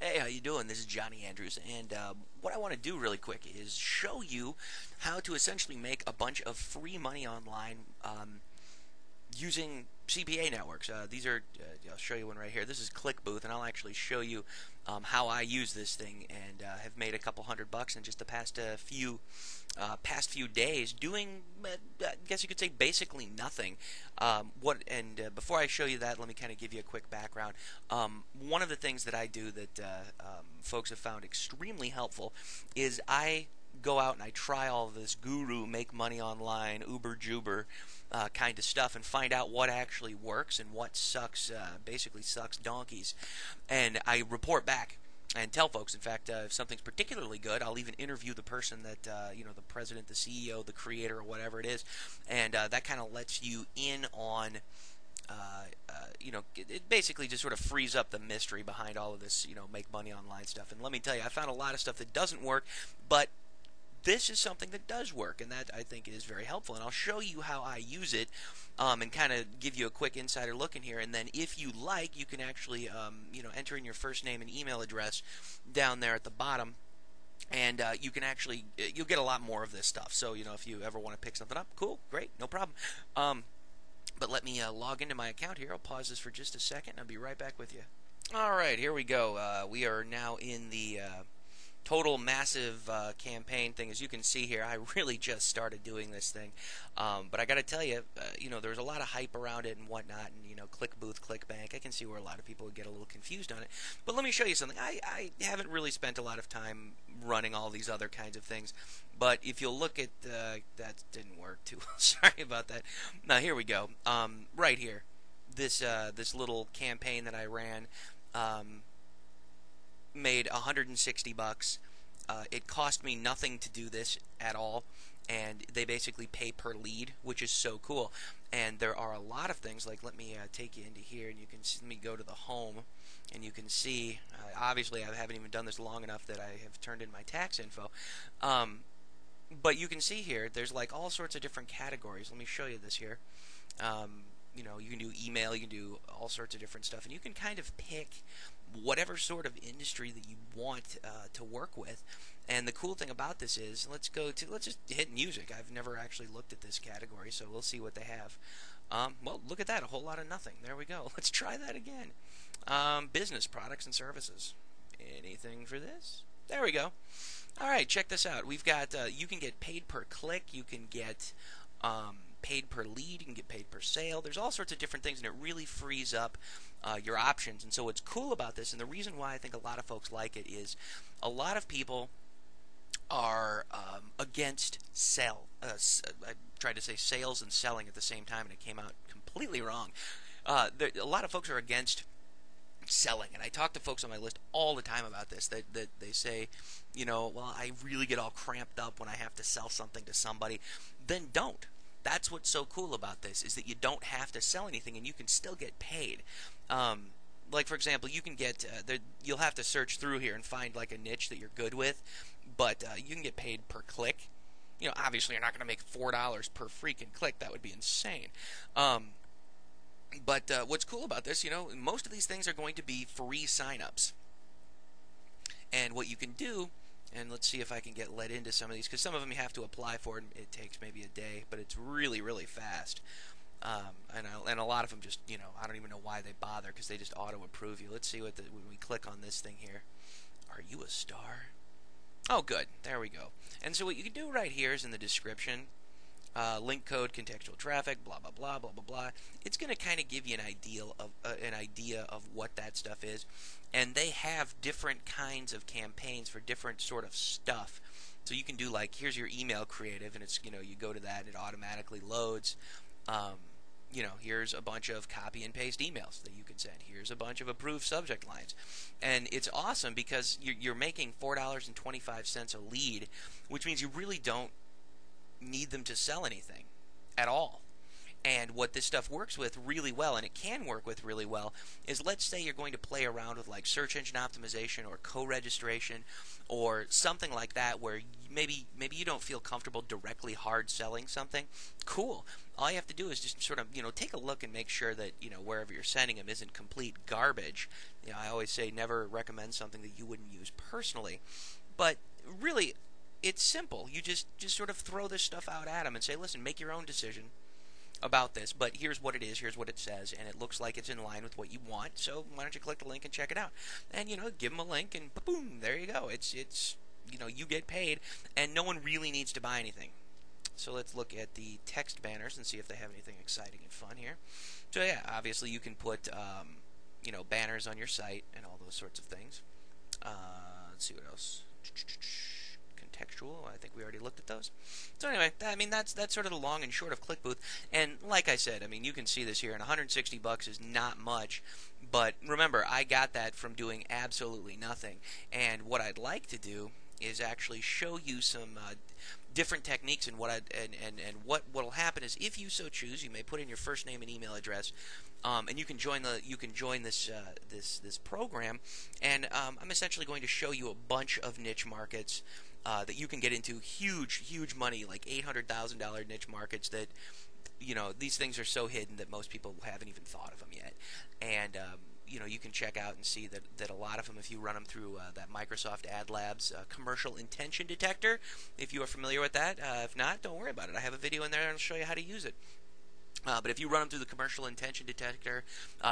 Hey, how you doing? This is Johnny Andrews, and what I want to do really quick is show you how to essentially make a bunch of free money online using CPA networks. These are, I'll show you one right here. This is ClickBooth, and I'll actually show you how I use this thing, and have made a couple $100 in just the past few days doing, I guess you could say, basically nothing. Before I show you that, let me kind of give you a quick background. One of the things that I do that folks have found extremely helpful is I go out and I try all this guru make money online uber juber kind of stuff and find out what actually works and what basically sucks donkeys, and I report back and tell folks. In fact, if something's particularly good, I'll even interview the person that the president, the CEO, the creator, or whatever it is, and that kind of lets you in on it basically just sort of frees up the mystery behind all of this, make money online stuff. And let me tell you, I found a lot of stuff that doesn't work, but this is something that does work, and that I think is very helpful. And I'll show you how I use it, and kind of give you a quick insider look in here. And then, if you like, you can actually, enter in your first name and email address down there at the bottom, and you can actually, you'll get a lot more of this stuff. So, if you ever want to pick something up, cool, great, no problem. But let me log into my account here. I'll pause this for just a second, and I'll be right back with you. All right, here we go. We are now in the total massive campaign thing. As you can see here, I really just started doing this thing, but I got to tell you, there's a lot of hype around it and whatnot, and ClickBooth, ClickBank. I can see where a lot of people would get a little confused on it. But let me show you something. I haven't really spent a lot of time running all these other kinds of things, but if you'll look at that didn't work too well. Sorry about that. Now here we go. Right here, this little campaign that I ran. Made $160. It cost me nothing to do this at all, and they basically pay per lead, which is so cool. And there are a lot of things, like, let me take you into here, and you can see, let me go to the home, and you can see, obviously I haven't even done this long enough that I have turned in my tax info, but you can see here, there's like all sorts of different categories. Let me show you this here. You can do email, you can do all sorts of different stuff, and you can kind of pick whatever sort of industry that you want to work with. And the cool thing about this is, let's just hit music. I've never actually looked at this category, so we'll see what they have. Well, look at that, a whole lot of nothing. There we go. Let's try that again. Business, products, and services. Anything for this? There we go. All right, check this out. We've got, you can get paid per click, you can get paid per lead, you can get paid per sale. There's all sorts of different things, and it really frees up your options. And so what's cool about this, and the reason why I think a lot of folks like it, is a lot of people are against I tried to say sales and selling at the same time, and it came out completely wrong. A lot of folks are against selling, and I talk to folks on my list all the time about this, that they say, well, I really get all cramped up when I have to sell something to somebody. Then don't. That's what's so cool about this, is that you don't have to sell anything, and you can still get paid. Like, for example, you can get you'll have to search through here and find like a niche that you're good with, but you can get paid per click. Obviously you're not going to make $4 per freaking click. That would be insane. But what's cool about this, most of these things are going to be free signups. And what you can do, and let's see if I can get let into some of these, because some of them you have to apply for, and it takes maybe a day, but it's really, really fast. And a lot of them just, I don't even know why they bother, because they just auto-approve you. Let's see when we click on this thing here. Are you a star? Oh, good. There we go. And so what you can do right here is in the description, link code, contextual traffic, blah, blah, blah, blah, blah, blah. It's going to kind of give you an idea of what that stuff is. And they have different kinds of campaigns for different sort of stuff. So you can do, like, here's your email creative, and it's, you go to that, and it automatically loads. Here's a bunch of copy and paste emails that you can send. Here's a bunch of approved subject lines. And it's awesome because you're making $4.25 a lead, which means you really don't need them to sell anything at all. And what this stuff works with really well, and it can work with really well, is let's say you're going to play around with like search engine optimization or co-registration or something like that, where maybe you don't feel comfortable directly hard selling something. Cool. All you have to do is just sort of take a look and make sure that wherever you're sending them isn't complete garbage. I always say never recommend something that you wouldn't use personally, but really it's simple. You just sort of throw this stuff out at them and say, listen, make your own decision about this, but here's what it is, here's what it says, and it looks like it's in line with what you want, so why don't you click the link and check it out? And give them a link and boom, there you go. It's you get paid, and no one really needs to buy anything. So let's look at the text banners and see if they have anything exciting and fun here. So yeah, obviously you can put banners on your site and all those sorts of things. Let's see what else. Contextual. I think we already looked at those. So anyway, that's sort of the long and short of ClickBooth. And like I said, you can see this here, and 160 bucks is not much. But remember, I got that from doing absolutely nothing. And what I'd like to do is actually show you some different techniques, and what will happen is, if you so choose, you may put in your first name and email address, and you can join this program, and I'm essentially going to show you a bunch of niche markets that you can get into, huge money, like $800,000 niche markets that these things are so hidden that most people haven't even thought of them yet. And you can check out and see that a lot of them, if you run them through that Microsoft Ad Labs commercial intention detector, if you are familiar with that. If not, don't worry about it. I have a video in there and I'll show you how to use it. But if you run them through the commercial intention detector,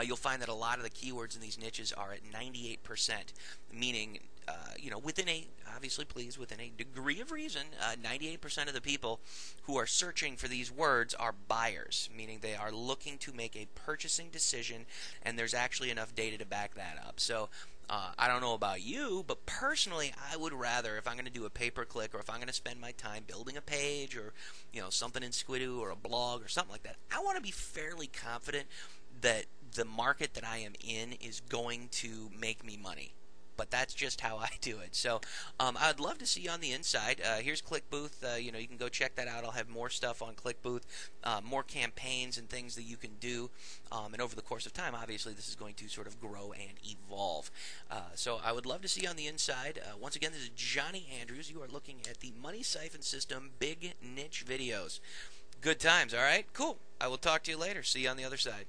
you'll find that a lot of the keywords in these niches are at 98%, meaning, within a degree of reason, 98% of the people who are searching for these words are buyers, meaning they are looking to make a purchasing decision, and there's actually enough data to back that up. So I don't know about you, but personally, I would rather, if I'm going to do a pay-per-click, or if I'm going to spend my time building a page, or something in Squidoo or a blog or something like that, I want to be fairly confident that the market that I am in is going to make me money. But that's just how I do it. So I'd love to see you on the inside. Here's ClickBooth. You can go check that out. I'll have more stuff on ClickBooth, more campaigns and things that you can do. And over the course of time, obviously, this is going to sort of grow and evolve. So I would love to see you on the inside. Once again, this is Johnny Andrews. You are looking at the Money Siphon System Big Niche videos. Good times, all right? Cool. I will talk to you later. See you on the other side.